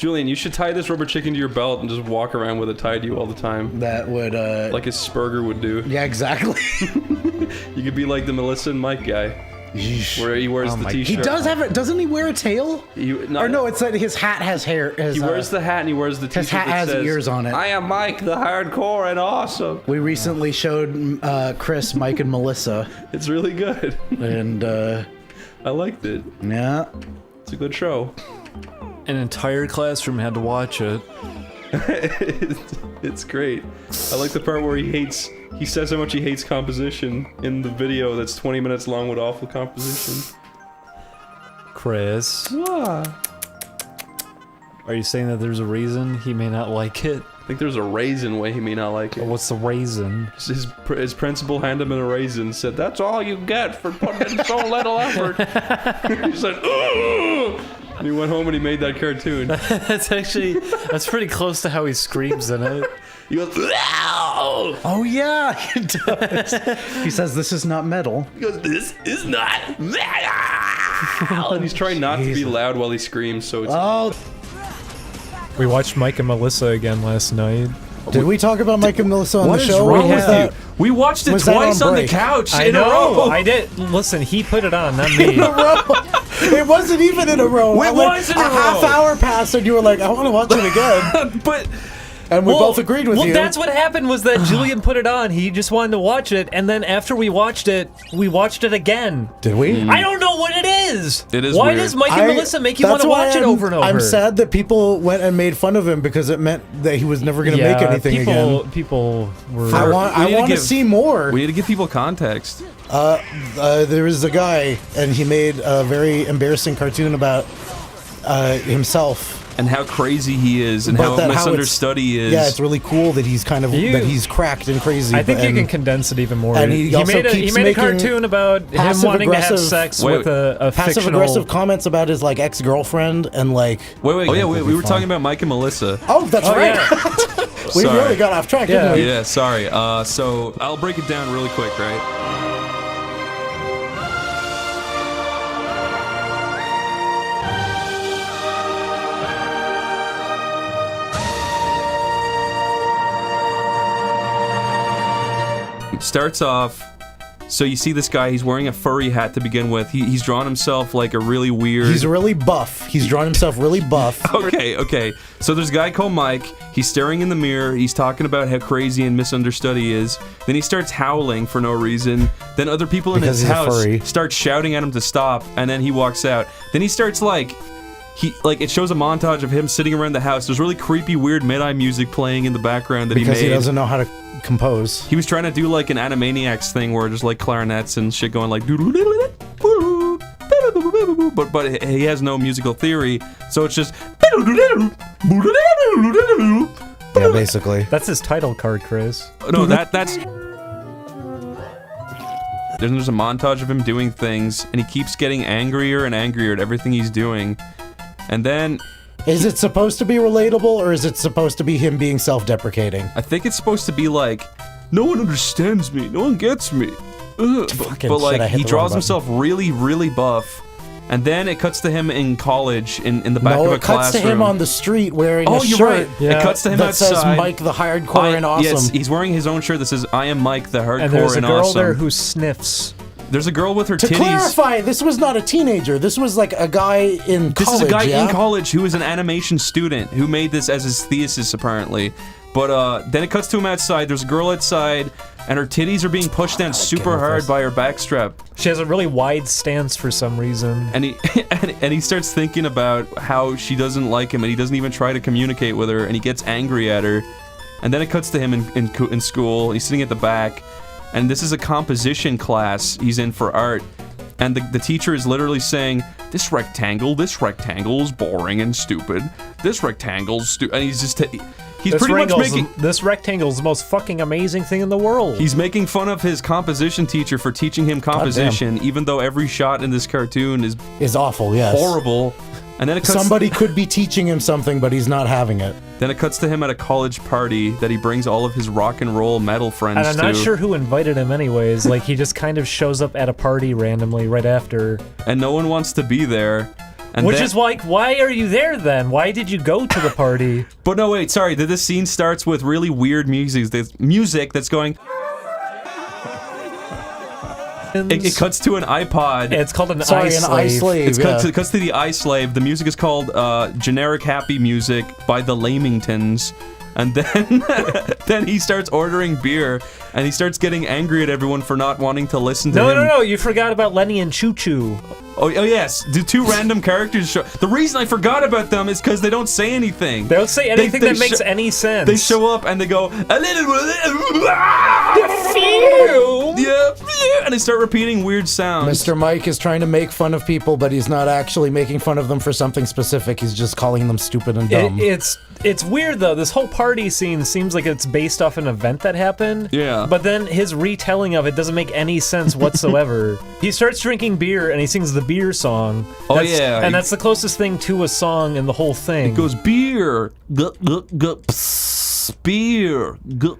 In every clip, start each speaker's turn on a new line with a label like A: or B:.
A: Julian, you should tie this rubber chicken to your belt and just walk around with it tied to you all the time.
B: That would,
A: like a Spurger would do.
B: Yeah, exactly.
A: You could be like the Melissa and Mike guy. Where he wears the t-shirt.
B: He does have it. Doesn't he wear a tail? Or no, it's that his hat has hair.
A: He wears the hat and he wears the t-shirt.
B: His hat has ears on it.
A: I am Mike, the hardcore and awesome.
B: We recently showed Chris, Mike, and Melissa.
A: It's really good.
B: And
A: I liked it.
B: Yeah.
A: It's a good show.
C: An entire classroom had to watch it.
A: It's great. I like the part where he says how much he hates composition in the video that's 20 minutes long with awful composition.
C: Chris.
A: What?
C: Are you saying that there's a reason he may not like it?
A: I think there's a raisin way he may not like it.
C: What's the raisin?
A: His principal handed him a raisin, said, "That's all you get for putting in so little effort." He said, "Ugh!" And he went home and he made that cartoon.
C: That's pretty close to how he screams in it.
A: He goes, "Ow!"
B: Oh yeah, he does. He says, "This is not metal."
A: He goes, "This is not metal." And he's trying not to be loud while he screams, so it's...
B: Oh.
D: We watched Mike and Melissa again last night.
B: Did we talk about Mike and Melissa on the show?
D: What is wrong with you?
C: We watched it twice on the couch in a row.
D: I did. Listen, he put it on, not me.
B: In a row. It wasn't even in a row.
C: It was in a row.
B: A half hour passed and you were like, I want to watch it again.
C: But...
B: And we both agreed with you.
C: Well, that's what happened was that Julian put it on. He just wanted to watch it, and then after we watched it again.
B: Did we?
C: I don't know what it is.
A: It is
C: Why
A: weird.
C: does Mike and Melissa make you want to watch it over and over?
B: I'm sad that people went and made fun of him because it meant that he was never going to make anything again.
D: People were...
B: I want to see more.
A: We need to give people context.
B: There was a guy, and he made a very embarrassing cartoon about himself.
A: And how crazy he is, and how misunderstood he is.
B: Yeah, it's really cool that he's kind of that he's cracked and crazy.
D: I think you can condense it even more.
B: And he
C: made a cartoon about him wanting to have sex with a
B: passive aggressive comments about his like ex-girlfriend and like.
A: Wait. Oh yeah, we were talking about Mike and Melissa.
B: Oh, that's right.
C: Yeah.
B: We really got off track, didn't we?
A: Yeah, sorry. So I'll break it down really quick, right? Starts off, so you see this guy, he's wearing a furry hat to begin with. He's drawn himself like a really weird...
B: He's really buff. He's drawn himself really buff.
A: Okay. So there's a guy called Mike. He's staring in the mirror. He's talking about how crazy and misunderstood he is. Then he starts howling for no reason. Then other people in his house start shouting at him to stop, and then he walks out. Then he starts it shows a montage of him sitting around the house. There's really creepy, weird mid-eye music playing in the background that he made.
B: Because he doesn't know how to compose.
A: He was trying to do like an Animaniacs thing where just like clarinets and shit going like but he has no musical theory, so it's just
B: yeah, basically.
D: That's his title card, Chris.
A: No, that's there's a montage of him doing things, and he keeps getting angrier and angrier at everything he's doing. And then...
B: Is it supposed to be relatable, or is it supposed to be him being self-deprecating?
A: I think it's supposed to be like, no one understands me, no one gets me. But like, he draws himself really, really buff. And then it cuts to him in college, in the back of a classroom. No, it cuts
B: to him on the street wearing a shirt.
A: Right. Yeah. It cuts to him
B: that
A: outside.
B: Says Mike the Hardcore and Awesome.
A: Yes, he's wearing his own shirt that says, I am Mike the Hardcore and Awesome.
D: And there's a girl there who sniffs.
A: There's a girl with her titties.
B: To clarify, this was not a teenager. This was like a guy in college.
A: This is a guy in college who is an animation student who made this as his thesis, apparently. But then it cuts to him outside. There's a girl outside, and her titties are being pushed down super hard by her backstrap.
D: She has a really wide stance for some reason.
A: And he starts thinking about how she doesn't like him, and he doesn't even try to communicate with her, and he gets angry at her. And then it cuts to him in school. He's sitting at the back. And this is a composition class he's in for art. And the teacher is literally saying, this rectangle is boring and stupid. This rectangle's stupid. And he's pretty much making...
D: This rectangle's the most fucking amazing thing in the world.
A: He's making fun of his composition teacher for teaching him composition, even though every shot in this cartoon is
B: awful, yes.
A: Horrible. And then it cuts...
B: Somebody could be teaching him something, but he's not having it.
A: Then it cuts to him at a college party that he brings all of his rock and roll metal friends to.
D: And I'm not sure who invited him anyways. Like, he just kind of shows up at a party randomly right after.
A: And no one wants to be there. And
C: Which
A: then-
C: is like, why are you there then? Why did you go to the party?
A: But no, wait, sorry. This scene starts with really weird music. There's music that's going. It cuts to an iPod.
C: It's called an
B: Sorry, an eye slave.
A: It cuts to the iSlave. Slave. The music is called Generic Happy Music by the Lamingtons. And then then he starts ordering beer, and he starts getting angry at everyone for not wanting to listen to him.
C: No, you forgot about Lenny and Choo Choo.
A: Oh, yes, the two random characters show. The reason I forgot about them is because they don't say anything.
C: They don't say anything
A: They
C: that makes any sense.
A: They show up and they go, a little, yeah, and they start repeating weird sounds.
B: Mr. Mike is trying to make fun of people, but he's not actually making fun of them for something specific. He's just calling them stupid and dumb.
C: It's weird though. This whole party scene seems like it's based off an event that happened.
A: Yeah.
C: But then his retelling of it doesn't make any sense whatsoever. He starts drinking beer and he sings the beer song.
A: Oh, yeah.
C: And that's the closest thing to a song in the whole thing.
A: It goes beer, beer,
B: You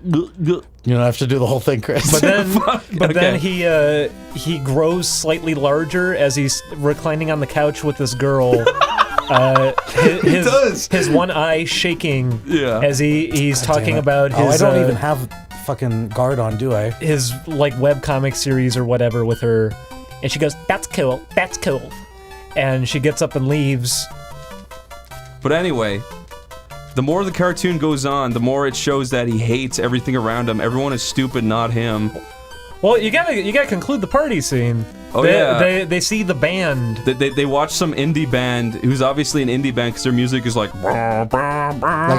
B: don't have to do the whole thing, Chris.
C: But then
A: Okay.
C: he grows slightly larger as he's reclining on the couch with this girl. His,
A: does.
C: His one eye shaking
A: Yeah.
C: as he's talking
B: Damn it.
C: about his.
B: I don't even have fucking guard on, do I?
C: His like webcomic series or whatever with her, and she goes, "That's cool, that's cool," and she gets up and leaves.
A: But anyway, the more the cartoon goes on, the more it shows that he hates everything around him. Everyone is stupid, not him.
C: Well, you gotta conclude the party scene.
A: Oh,
C: they see the band.
A: They watch some indie band who's obviously an indie band because their music is like.
B: Like,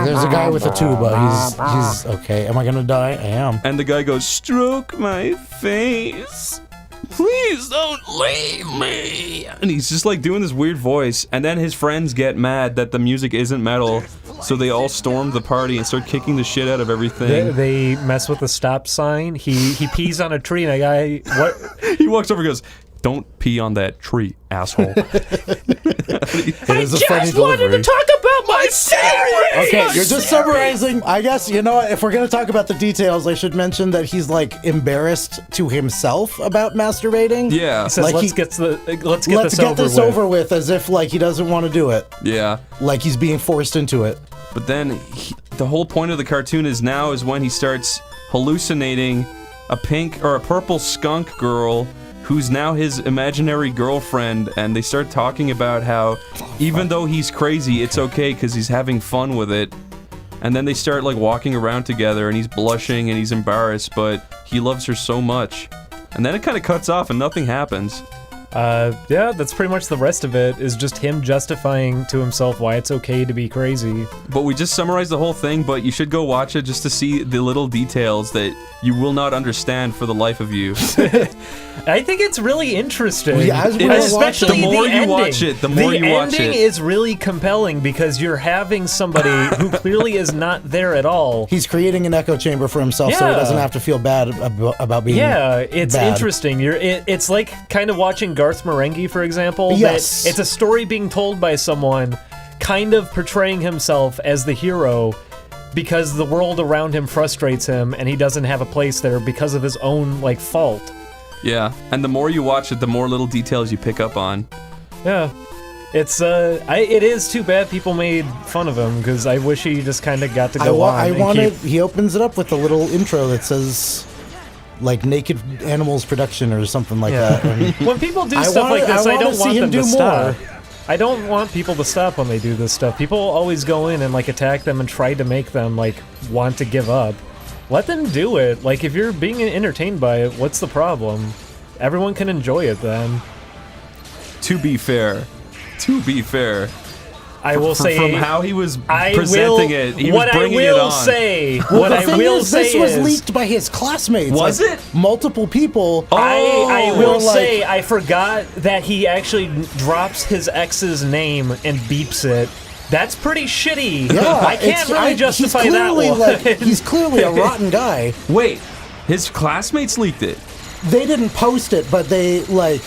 B: there's a guy with a tuba. He's okay. Am I gonna die? I am.
A: And the guy goes, "Stroke my face. Please don't leave me." And he's just like doing this weird voice. And then his friends get mad that the music isn't metal. So they all storm the party and start kicking the shit out of everything.
C: They mess with the stop sign. He pees on a tree, and a guy what?
A: He walks over and goes, "Don't pee on that tree, asshole."
B: It is a funny delivery.
C: talk about my series.
B: Okay, you're just summarizing. I guess, you know what, if we're going to talk about the details, I should mention that he's, like, embarrassed to himself about masturbating.
A: Yeah.
C: He says,
B: Like
C: let's get this
B: over with, as if, like, he doesn't want to do it.
A: Yeah.
B: Like he's being forced into it.
A: But then the whole point of the cartoon is when he starts hallucinating a pink or a purple skunk girl who's now his imaginary girlfriend, and they start talking about how even though he's crazy, it's okay because he's having fun with it. And then they start like walking around together, and he's blushing and he's embarrassed, but he loves her so much. And then it kind of cuts off and nothing happens.
C: Yeah, that's pretty much the rest of it, is just him justifying to himself why it's okay to be crazy.
A: But we just summarized the whole thing, but you should go watch it just to see the little details that you will not understand for the life of you.
C: I think it's really interesting.
B: Well, yeah, as we were
C: Especially
B: watching-
A: The more
C: the
A: you
C: ending.
A: watch it, the more you watch
C: The ending
A: it.
C: is really compelling because you're having somebody who clearly is not there at all.
B: He's creating an echo chamber for himself so he
C: Yeah.
B: doesn't have to feel bad about being
C: Yeah, it's
B: bad.
C: interesting. It's like kind of watching Garth Marenghi, for example. that
B: Yes.
C: it's a story being told by someone kind of portraying himself as the hero because the world around him frustrates him and he doesn't have a place there because of his own, like, fault.
A: Yeah, and the more you watch it, the more little details you pick up on.
C: Yeah. It's, it is too bad people made fun of him because I wish he just kind of got to go on.
B: I
C: and
B: wanted.
C: keep-
B: He opens it up with a little intro that says, like, Naked Animals Production or something like that. And
C: When people do
B: I
C: stuff
B: wanna-
C: like this,
B: I
C: I
B: wanna
C: don't
B: see
C: want
B: him
C: them to
B: do
C: stop.
B: more.
C: I don't want people to stop when they do this stuff. People always go in and like attack them and try to make them like want to give up. Let them do it. Like if you're being entertained by it, what's the problem? Everyone can enjoy it then.
A: To be fair,
C: I will say
A: from how he was
C: I
A: presenting
C: will,
A: it, he
C: what
A: was bringing
C: I
A: it
C: will
A: on.
C: say,
B: Well,
C: what
B: the
C: I
B: thing
C: will
B: is,
C: say
B: this was
C: is,
B: leaked by his classmates.
A: Was
B: like,
A: it?
B: Multiple people.
C: I
A: Oh,
C: will
B: were like-
C: say I forgot that he actually drops his ex's name and beeps it. That's pretty shitty.
B: Yeah,
C: I can't really justify
B: he's
C: that
B: clearly,
C: one.
B: like, he's clearly a rotten guy.
A: Wait, his classmates leaked it.
B: They didn't post it, but they, like,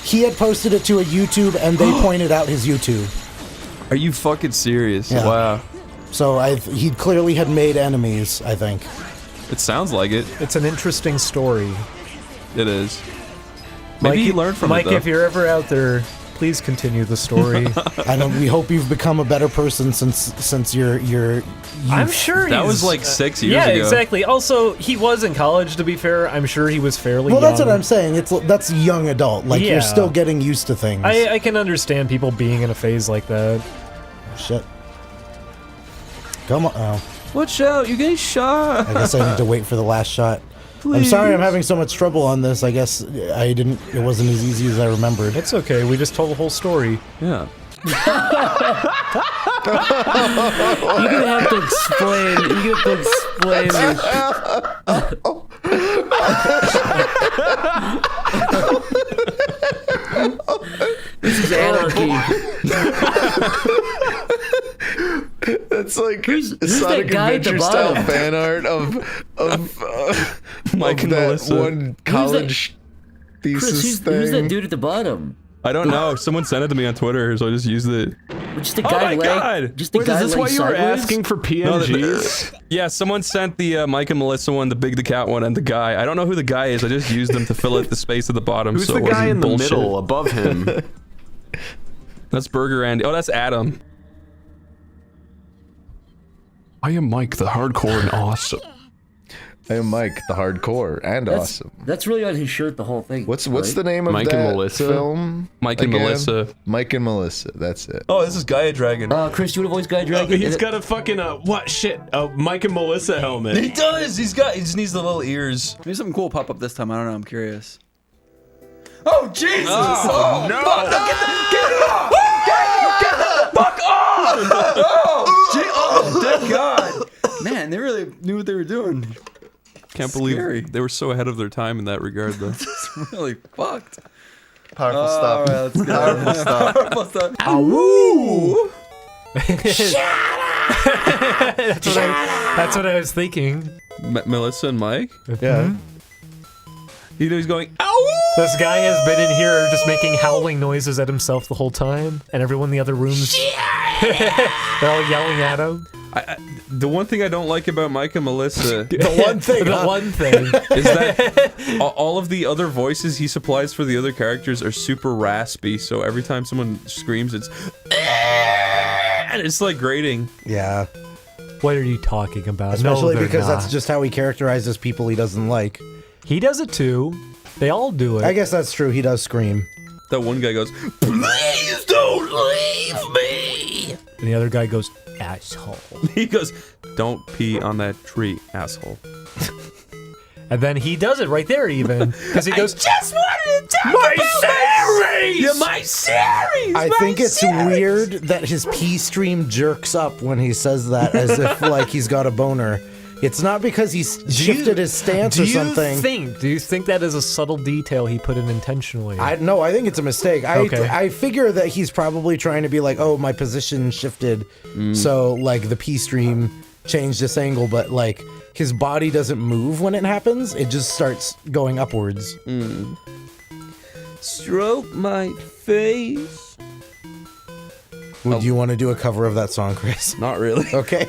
B: he had posted it to a YouTube, and they pointed out his YouTube.
A: Are you fucking serious?
B: Yeah.
A: Wow.
B: So he clearly had made enemies, I think.
A: It sounds like it.
C: It's an interesting story.
A: It is. Maybe
C: Mike,
A: he learned from
C: Mike,
A: it, though.
C: if you're ever out there, Please continue the story.
B: And we hope you've become a better person since your youth.
C: I'm sure
A: That
C: he's,
A: was like 6 years
C: yeah,
A: ago.
C: exactly. Also, he was in college, to be fair. I'm sure he was fairly
B: Well,
C: young.
B: that's what I'm saying. That's young adult. Like,
C: Yeah.
B: you're still getting used to things.
C: I can understand people being in a phase like that.
B: Shit. Come on. Oh,
A: Watch out, you're getting shot.
B: I guess I need to wait for the last shot. I'm sorry I'm having so much trouble on this. I guess it wasn't as easy as I remembered.
C: It's okay, we just told the whole story.
A: Yeah.
E: You're gonna have to explain. You're gonna have to explain. This is anarchy.
F: That's like
E: Who's
F: Sonic
E: that guy at the
F: Adventure style
E: bottom?
F: fan art of
A: Mike
F: of
A: and
F: that
A: Melissa.
F: one college thesis
E: Chris,
F: thing.
E: who's that dude at the bottom?
A: I don't know. Someone sent it to me on Twitter, so I just used it.
E: Just a
A: Oh
E: guy
A: my God!
E: Just a
D: Wait,
E: guy
D: is this why
E: laying
D: you were
E: sideways?
D: asking for
A: No,
D: PNGs?
A: yeah, someone sent the Mike and Melissa one, the Big the Cat one, and the guy. I don't know who the guy is. I just used them to fill out the space at the bottom.
D: Who's
A: so
D: the
A: it
D: guy
A: wasn't
D: in the
A: bullshit.
D: middle above him?
A: That's Burger Andy. Oh, that's Adam.
D: I am Mike, the hardcore and awesome.
F: I am Mike, the hardcore and awesome.
E: That's really on his shirt, the whole thing.
F: What's
E: right?
F: the name of
D: Mike and
F: that
D: Melissa?
F: film?
A: Mike and
F: again?
A: Melissa.
F: Mike and Melissa. That's it.
A: Oh, this is Gaia Dragon.
E: Chris, you would have voiced Guy Dragon?
D: He's got a fucking, what shit? A Mike and Melissa helmet.
A: He does. He just needs the little ears.
G: Maybe something cool will pop up this time. I don't know. I'm curious. Oh Jesus!
A: Oh,
D: no!
G: Oh, thank God! Man, they really knew what they were doing.
A: Can't
G: Scary.
A: believe they were so ahead of their time in that regard, though.
G: It's really fucked.
F: Powerful
G: All
F: stuff.
G: right, let's go.
F: Powerful stuff.
G: Powerful stuff.
C: That's what I was thinking.
A: Melissa and Mike.
F: Yeah.
A: He's going. Ow!
C: This guy has been in here just making howling noises at himself the whole time, and everyone in the other rooms, they're all yelling at him.
A: The one thing I don't like about Mike and Melissa
B: The one thing.
C: The one thing.
A: is that all of the other voices he supplies for the other characters are super raspy. So every time someone screams, it's and it's like grating.
B: Yeah.
C: What are you talking about?
B: Especially
C: no, they're
B: because
C: not.
B: that's just how he characterizes people he doesn't like.
C: He does it too. They all do it.
B: I guess that's true. He does scream.
A: That one guy goes, "Please don't leave me."
C: And the other guy goes, asshole.
A: He goes, "Don't pee on that tree, asshole."
C: And then he does it right there even. Because he goes,
A: Just wanted to talk my series. Yeah, my series.
B: I think it's weird that his pee stream jerks up when he says that, as if like he's got a boner. It's not because he's shifted his stance or something.
C: Do you think that is a subtle detail he put in intentionally?
B: No, I think it's a mistake.
C: Okay.
B: I figure that he's probably trying to be like, oh, my position shifted, so like the pee stream changed this angle, but like his body doesn't move when it happens. It just starts going upwards.
A: Stroke my face.
B: Would you want to do a cover of that song, Chris?
A: Not really.
B: Okay.